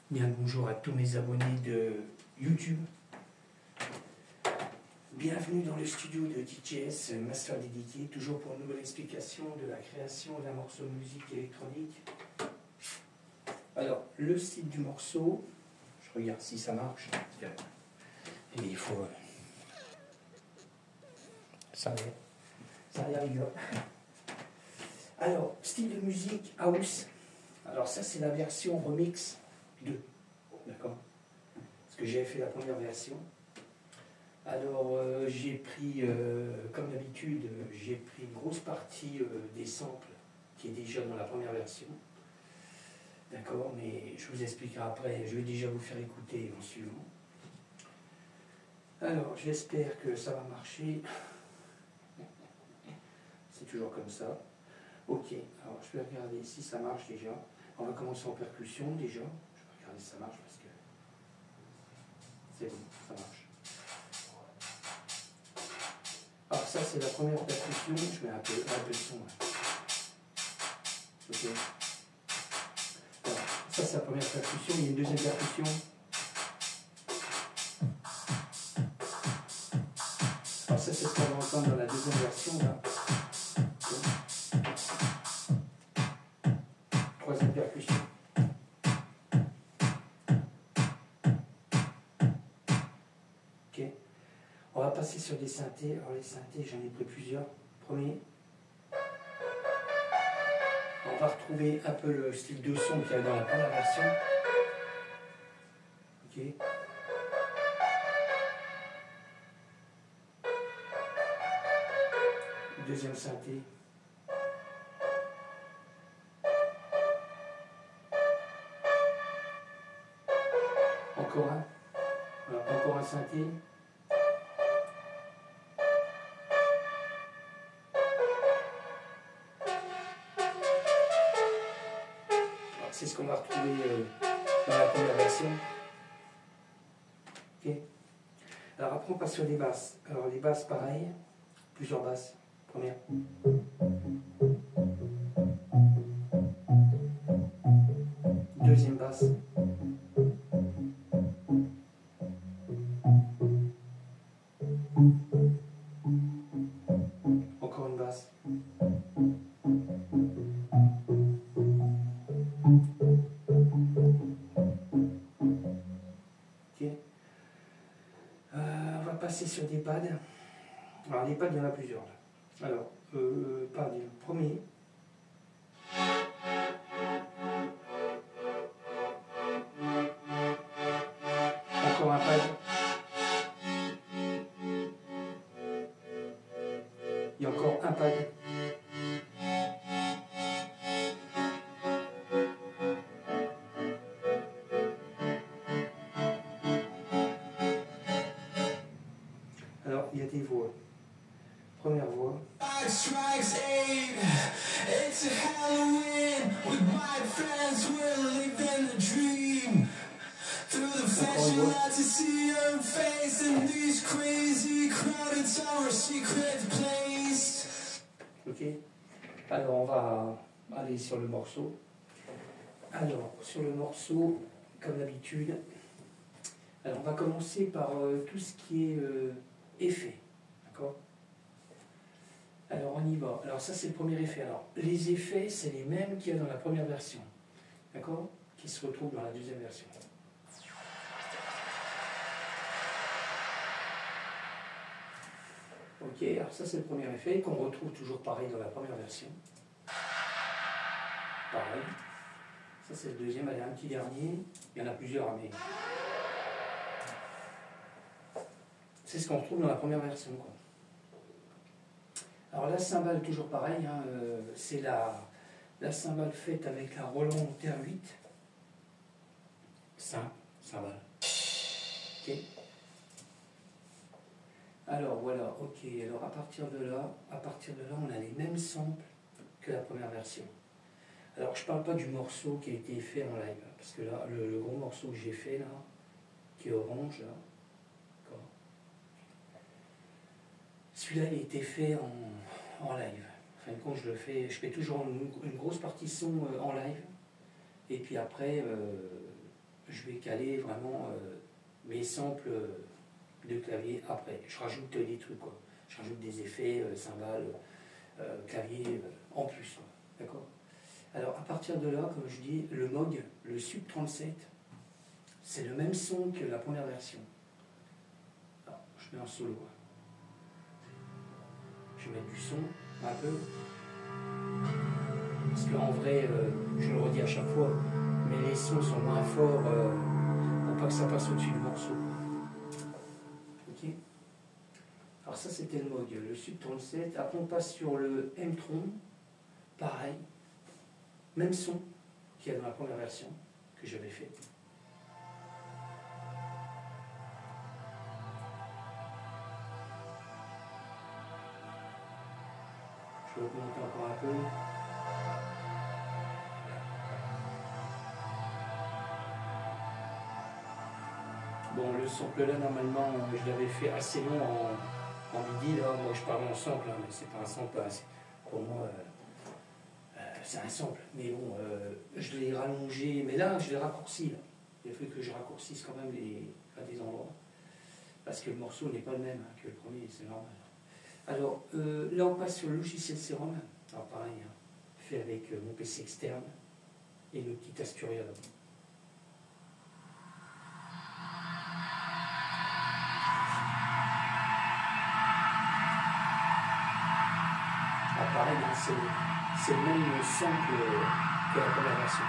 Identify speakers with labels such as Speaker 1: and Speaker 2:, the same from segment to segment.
Speaker 1: Bien bonjour à tous mes abonnés de YouTube. Bienvenue dans le studio de DJS Master Dédié, toujours pour une nouvelle explication de la création d'un morceau de musique électronique. Alors, le style du morceau, je regarde si ça marche. Et il faut... Ça a l'air rigolo. Alors, style de musique house. Alors ça, c'est la version remix 2. D'accord? Parce que j'avais fait la première version. Alors, j'ai pris, comme d'habitude, j'ai pris une grosse partie des samples qui est déjà dans la première version. D'accord? Mais je vous expliquerai après. Je vais déjà vous faire écouter en suivant. Alors, j'espère que ça va marcher. C'est toujours comme ça. Ok, alors je vais regarder si ça marche déjà. On va commencer en percussion déjà. Je vais regarder si ça marche parce que c'est bon, ça marche. Alors ça c'est la première percussion, je mets un peu de son. Là. Ok. Alors, ça c'est la première percussion, il y a une deuxième percussion. Alors ça c'est ce qu'on va entendre dans la deuxième version là. Troisième percussion. Ok. On va passer sur des synthés. Alors les synthés, j'en ai pris plusieurs. Premier. On va retrouver un peu le style de son qu'il y a dans la première version. Ok. Deuxième synthé. Encore un. Voilà, encore un synthé. C'est ce qu'on va retrouver dans la première version. Ok. Alors après on passe sur les basses. Alors les basses pareil, plusieurs basses. Première. Deuxième basse. Encore une basse. Ok. On va passer sur des pads. Alors les pads, il y en a plusieurs là. Alors, pad, le premier. Encore un pad. Il y a encore un pad. Alors, il y a des voix. Première voix. Ok. Alors, on va aller sur le morceau. Alors, sur le morceau, comme d'habitude, alors on va commencer par tout ce qui est effet. D'accord? Alors on y va. Alors ça c'est le premier effet. Alors les effets c'est les mêmes qu'il y a dans la première version. D'accord? Qui se retrouvent dans la deuxième version. Ok, alors ça c'est le premier effet qu'on retrouve toujours pareil dans la première version. Pareil. Ça c'est le deuxième, allez un petit dernier. Il y en a plusieurs mais... C'est ce qu'on retrouve dans la première version, quoi. Alors la cymbale, toujours pareil, hein, c'est la cymbale faite avec la Roland TR8. Simple, cymbale. Ok. Alors voilà, ok. Alors à partir de là, on a les mêmes samples que la première version. Alors je parle pas du morceau qui a été fait en live, parce que là, le gros morceau que j'ai fait là, qui est orange là. Celui-là, il a été fait en live. En fin de compte, je fais toujours une grosse partie son en live. Et puis après, je vais caler vraiment mes samples de clavier après. Je rajoute des trucs, quoi. Je rajoute des effets, cymbales, clavier en plus. D'accord. Alors à partir de là, comme je dis, le Moog, le Sub 37, c'est le même son que la première version. Alors, je mets en solo. Je vais mettre du son un peu. Parce qu'en vrai, je le redis à chaque fois, mais les sons sont moins forts pour pas que ça passe au-dessus du morceau. Ok. Alors ça c'était le Moog, le Sub 37. Après on passe sur le M-Tron, pareil, même son qu'il y a dans la première version que j'avais fait. Je vais augmenter encore un peu. Bon, le sample là, normalement, je l'avais fait assez long en MIDI. Là. Moi, je parle en sample, hein, mais c'est pas un sample. Hein, pour moi, c'est un sample. Mais bon, je l'ai rallongé. Mais là, je l'ai raccourci. Là. Il a fallu que je raccourcisse quand même à des endroits. Parce que le morceau n'est pas le même que le premier, c'est normal. Alors, là, on passe sur le logiciel Serum. Alors, pareil, hein, fait avec mon PC externe et le petit Asturia là. Pareil, c'est le même sample que la première version.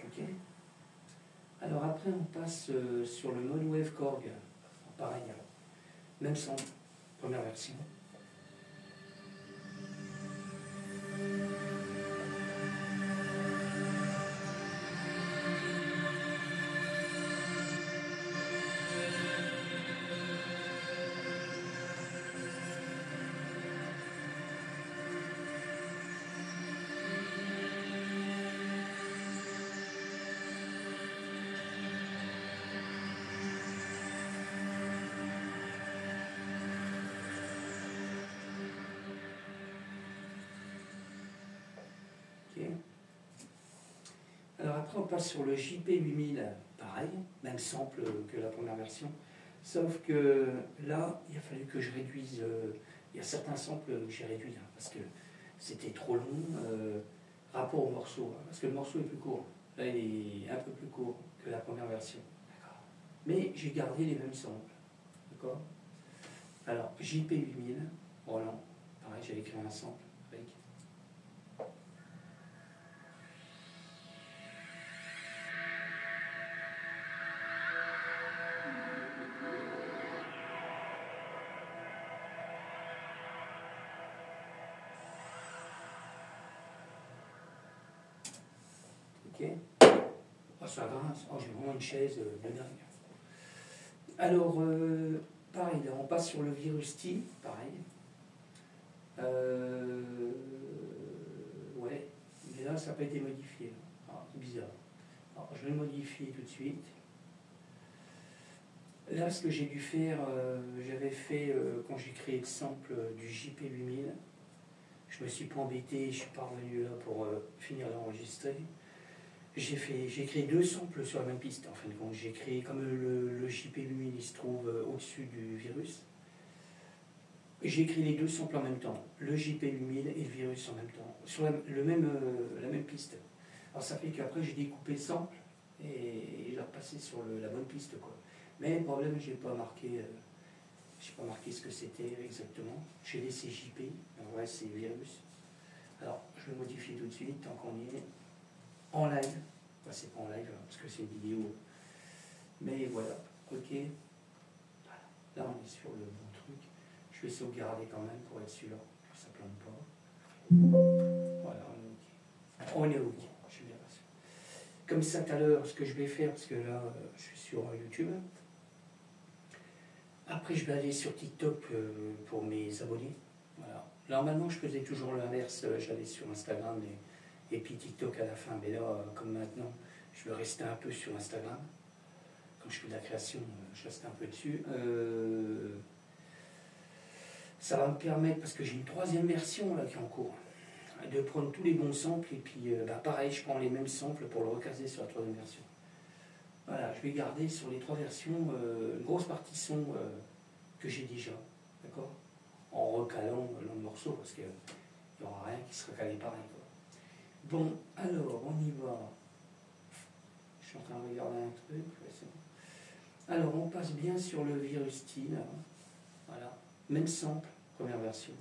Speaker 1: Ok. Alors après, on passe sur le mode Wave Korg. Pareil, même sample, première version. Alors après on passe sur le JP8000, pareil, même sample que la première version, sauf que là il a fallu que je réduise, il y a certains samples que j'ai réduits hein, parce que c'était trop long rapport au morceau, hein, parce que le morceau est plus court, là il est un peu plus court que la première version, mais j'ai gardé les mêmes samples, d'accord. Alors JP8000, Roland, pareil j'ai écrit un sample avec. Ok. Oh, ça grince. Oh, j'ai vraiment une chaise de dingue. Alors, pareil, là, on passe sur le Virus T, pareil. Ouais, mais là, ça n'a pas été modifié. Ah, c'est bizarre. Alors, je vais le modifier tout de suite. Là, ce que j'ai dû faire, j'avais fait, quand j'ai créé le sample du JP8000, je me suis pas embêté, je suis pas revenu là pour finir d'enregistrer. J'ai créé deux samples sur la même piste, en fin de compte. J'ai créé, comme le JP8000 il se trouve au-dessus du Virus, j'ai créé les deux samples en même temps, le JP8000 et le Virus en même temps, sur la même piste. Alors ça fait qu'après j'ai découpé le sample et j'ai repassé sur la bonne piste, quoi. Mais le problème, j'ai pas marqué ce que c'était exactement. J'ai laissé JP, en vrai c'est Virus. Alors je vais modifier tout de suite, tant qu'on y est. En live, enfin, c'est pas en live parce que c'est une vidéo, mais voilà, ok. Voilà. Là on est sur le bon truc. Je vais sauvegarder quand même pour être sûr que ça ne plante pas. Voilà, on est ok. On est ok, je suis bien rassuré. Comme ça tout à l'heure, ce que je vais faire, parce que là je suis sur YouTube. Après je vais aller sur TikTok pour mes abonnés. Voilà. Normalement je faisais toujours l'inverse, j'allais sur Instagram et puis TikTok à la fin, mais là, comme maintenant, je vais rester un peu sur Instagram. comme je fais de la création, je reste un peu dessus. Ça va me permettre, parce que j'ai une troisième version là qui est en cours, de prendre tous les bons samples et puis pareil, je prends les mêmes samples pour le recaser sur la troisième version. Voilà, je vais garder sur les 3 versions une grosse partie son que j'ai déjà, d'accord, en recalant le morceau parce qu'il n'y aura rien qui sera calé pareil, quoi. Bon, alors on y va. Je suis en train de regarder un truc. Ouais, c'est bon. Alors on passe bien sur le Virustin, voilà, même sample, première version.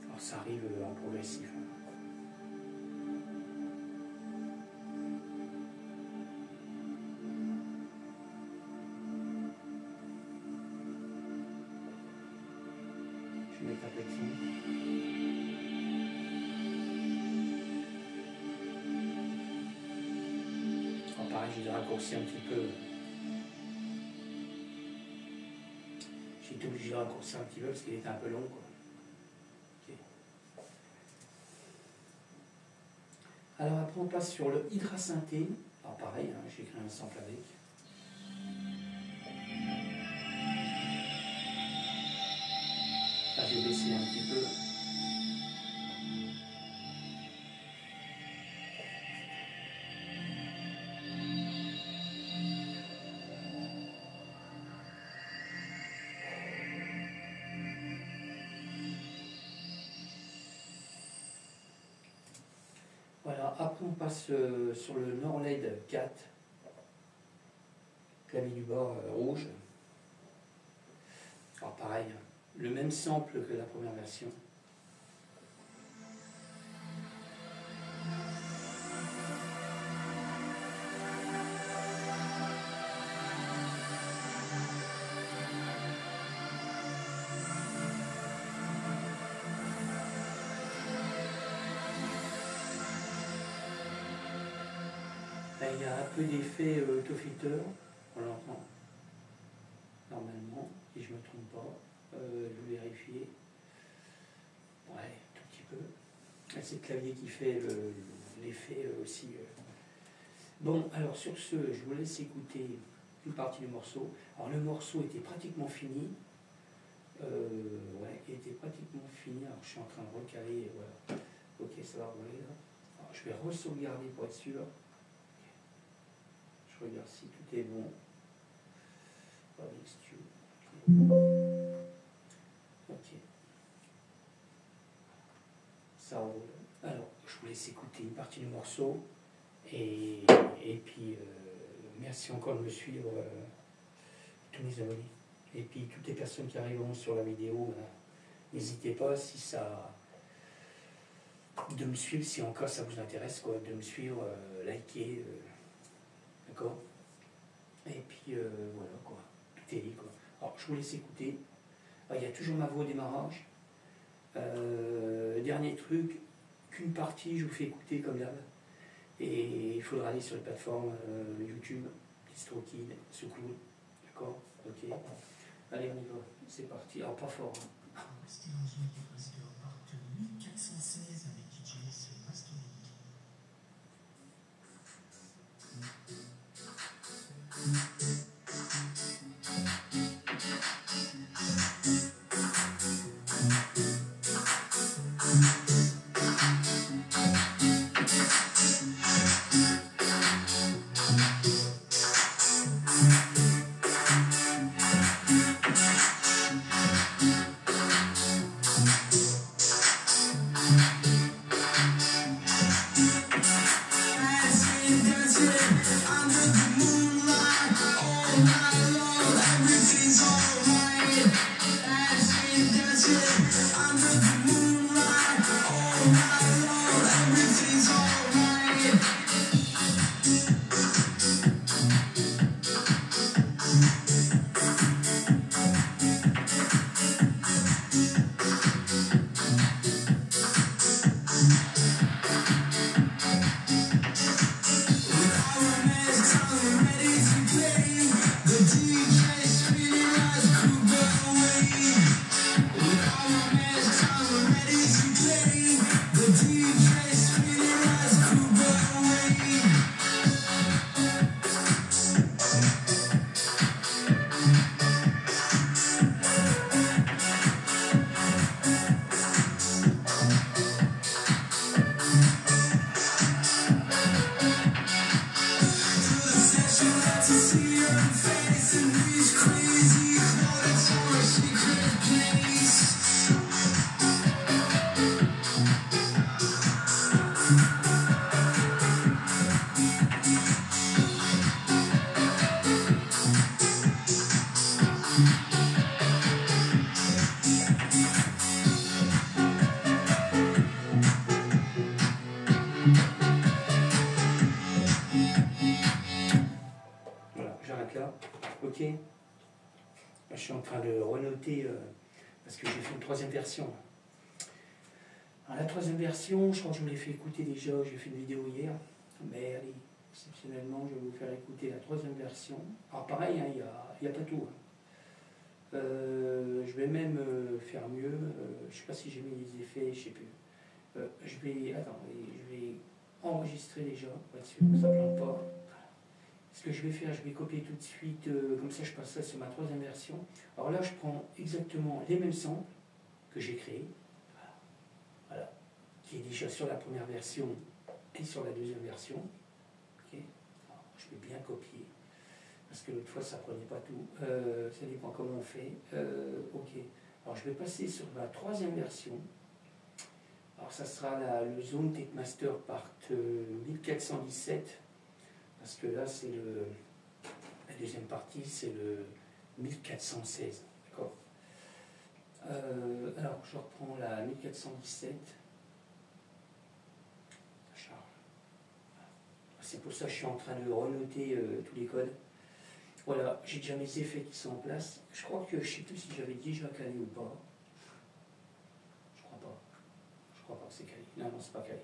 Speaker 1: Alors ça arrive en progressif. Je vais mettre un peu de son. Alors pareil, j'ai raccourci un petit peu. J'ai été obligé de raccourcir un petit peu parce qu'il était un peu long, quoi. Okay. Alors après on passe sur le hydrasynthé. Alors pareil, hein, j'ai créé un sample avec. Là j'ai baissé un petit peu. Voilà, après on passe sur le Norled 4, clavier du bord rouge. Alors pareil, le même sample que la première version. Là, il y a un peu d'effet Toffitter, on l'entend normalement, si je ne me trompe pas. Je vais vérifier. Ouais, tout petit peu. C'est le clavier qui fait l'effet aussi. Bon, alors sur ce, je vous laisse écouter une partie du morceau. Alors le morceau était pratiquement fini. Ouais, il était pratiquement fini. Alors je suis en train de recaler. Voilà. Ok, ça va rouler là. Alors, je vais re-sauvegarder pour être sûr. Je regarde si tout est bon. Ok. Ça roule. Alors, je vous laisse écouter une partie du morceau. Et puis, merci encore de me suivre, tous mes abonnés. Et puis, toutes les personnes qui arriveront sur la vidéo, n'hésitez pas, si ça, de me suivre, si encore ça vous intéresse, quoi, de me suivre, liker, d'accord. Et puis, voilà, quoi. Tout est dit, quoi. Alors, je vous laisse écouter. Alors, il y a toujours ma voix au démarrage. Dernier truc, qu'une partie, je vous fais écouter comme d'hab. Et il faudra aller sur les plateformes YouTube, DistroKid, SoundCloud, d'accord. Ok. Allez, on y va. C'est parti. Alors, pas fort. Hein.
Speaker 2: C'était dans une Pasteur Bartholomew 416 avec DJ Pastorique.
Speaker 1: train de renoter parce que j'ai fait une troisième version. Alors, la troisième version, je crois que je vous l'ai fait écouter déjà, j'ai fait une vidéo hier, mais allez, exceptionnellement, je vais vous faire écouter la troisième version. Alors pareil, il n'y a pas tout. Je vais même faire mieux, je ne sais pas si j'ai mis les effets, je ne sais plus. Je vais enregistrer déjà, pour être sûr que ça ne plante pas. Ce que je vais faire, je vais copier tout de suite, comme ça je passe ça sur ma troisième version. Alors là, je prends exactement les mêmes samples que j'ai créés, voilà, qui est déjà sur la première version et sur la deuxième version. Okay. Alors, je vais bien copier, parce que l'autre fois ça ne prenait pas tout. Ça dépend comment on fait. Ok. Alors je vais passer sur ma troisième version. Alors ça sera le Zone Tape Master Part 1417. Parce que là, c'est la deuxième partie, c'est le 1416. D'accord. Alors, je reprends la 1417. Ça charge. C'est pour ça que je suis en train de renoter tous les codes. Voilà, j'ai déjà mes effets qui sont en place. Je crois que, je ne sais plus si j'avais déjà calé ou pas. Je crois pas. Je crois pas que c'est calé. Non, non, c'est pas calé.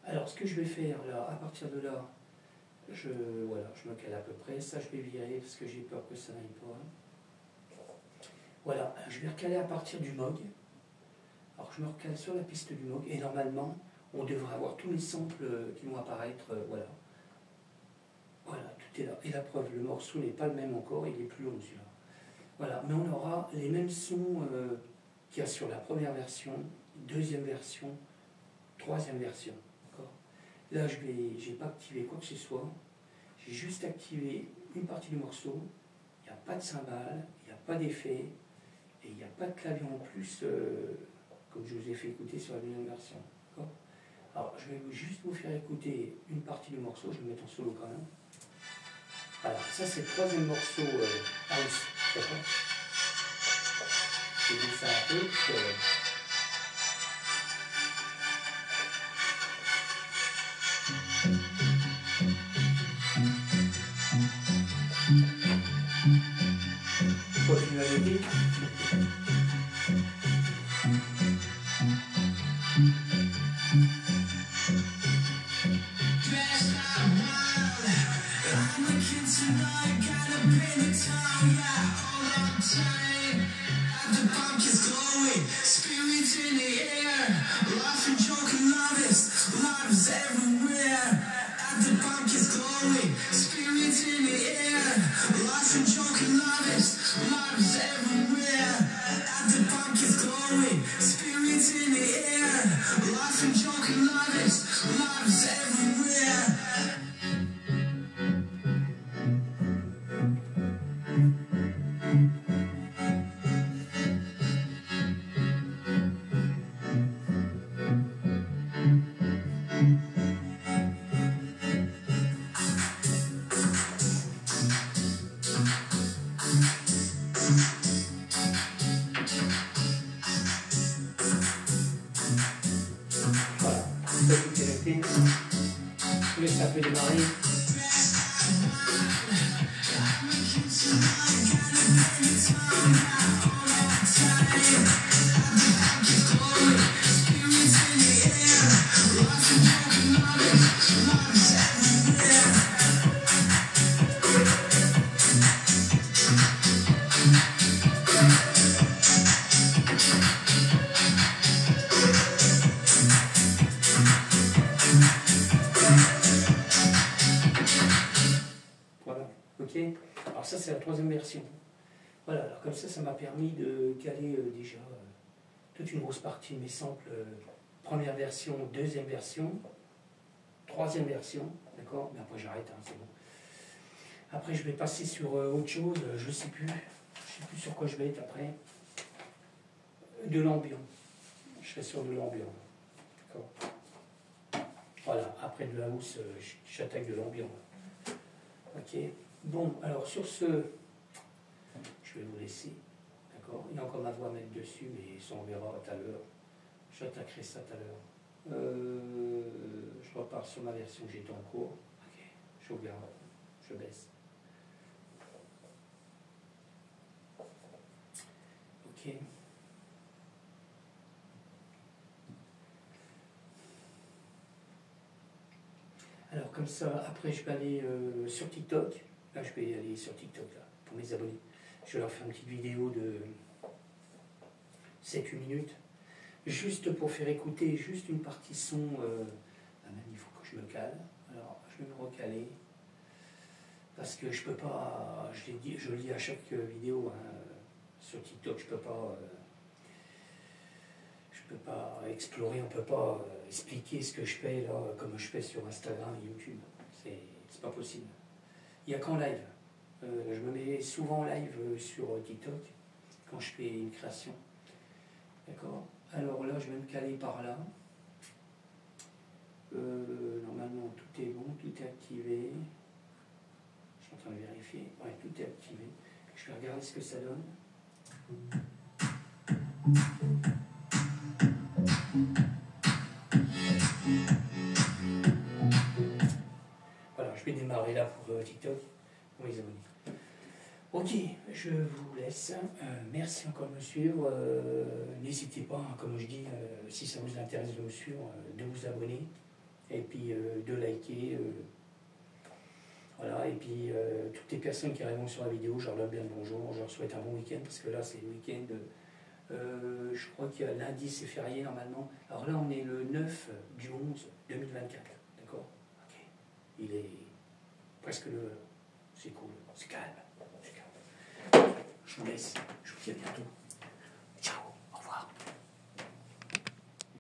Speaker 1: Alors, ce que je vais faire là, à partir de là, je me cale à peu près. Ça, je vais virer parce que j'ai peur que ça n'aille pas. Voilà, je vais recaler à partir du Moog. Alors, je me recale sur la piste du Moog et normalement, on devrait avoir tous les samples qui vont apparaître. Voilà. Voilà, tout est là. Et la preuve, le morceau n'est pas le même encore, il est plus long celui-là. Voilà, mais on aura les mêmes sons qu'il y a sur la première version, deuxième version, troisième version. Là, je n'ai pas activé quoi que ce soit. J'ai juste activé une partie du morceau. Il n'y a pas de cymbales, il n'y a pas d'effet, et il n'y a pas de clavier en plus, comme je vous ai fait écouter sur la deuxième version. Alors, je vais juste vous faire écouter une partie du morceau. Je vais le mettre en solo quand même. Voilà, ça c'est le troisième morceau house. D'accord. Je vais ça un peu. Continue à noter. Mais ça peut démarrer. Ok. Alors ça c'est la troisième version. Voilà, alors comme ça m'a permis de caler déjà toute une grosse partie de mes samples, première version, deuxième version, troisième version, d'accord. Mais après j'arrête, hein, c'est bon. Après je vais passer sur autre chose, je sais plus sur quoi je vais être après. De l'ambiant. Je serai sur de l'ambiant. D'accord. Voilà, après de la housse, j'attaque de l'ambiant. Ok. Bon, alors sur ce, je vais vous laisser, d'accord. Il y a encore ma voix à mettre dessus, mais ça on verra tout à l'heure. J'attaquerai ça tout à l'heure. Je repars sur ma version que j'étais en cours. Ok, je regarde, je baisse. Ok. Alors comme ça, après je vais aller sur TikTok. Là je vais aller sur TikTok là, pour mes abonnés. Je vais leur faire une petite vidéo de 7-8 minutes. Juste pour faire écouter juste une partie son. Même il faut que je me cale. Alors je vais me recaler. Parce que je peux pas, je l'ai dit, je le dis à chaque vidéo, hein, sur TikTok, je peux pas explorer, on peut pas expliquer ce que je fais là, comme je fais sur Instagram et YouTube. C'est pas possible. Il n'y a qu'en live. Je me mets souvent en live sur TikTok quand je fais une création. D'accord? Alors là, je vais me caler par là. Normalement, tout est bon, tout est activé. Je suis en train de vérifier. Ouais, tout est activé. Je vais regarder ce que ça donne. Voilà, je vais démarrer là pour TikTok, pour les abonnés. Ok, je vous laisse. Merci encore de me suivre. N'hésitez pas, hein, comme je dis, si ça vous intéresse de me suivre, de vous abonner et puis de liker. Voilà, et puis toutes les personnes qui arriveront sur la vidéo, je leur donne bien le bonjour, je leur souhaite un bon week-end parce que là c'est le week-end. Je crois que lundi c'est férié normalement. Alors là on est le 9 du 11 2024, d'accord? Ok. Il est presque 9 heures. C'est cool, c'est calme. Je vous laisse, je vous dis à bientôt.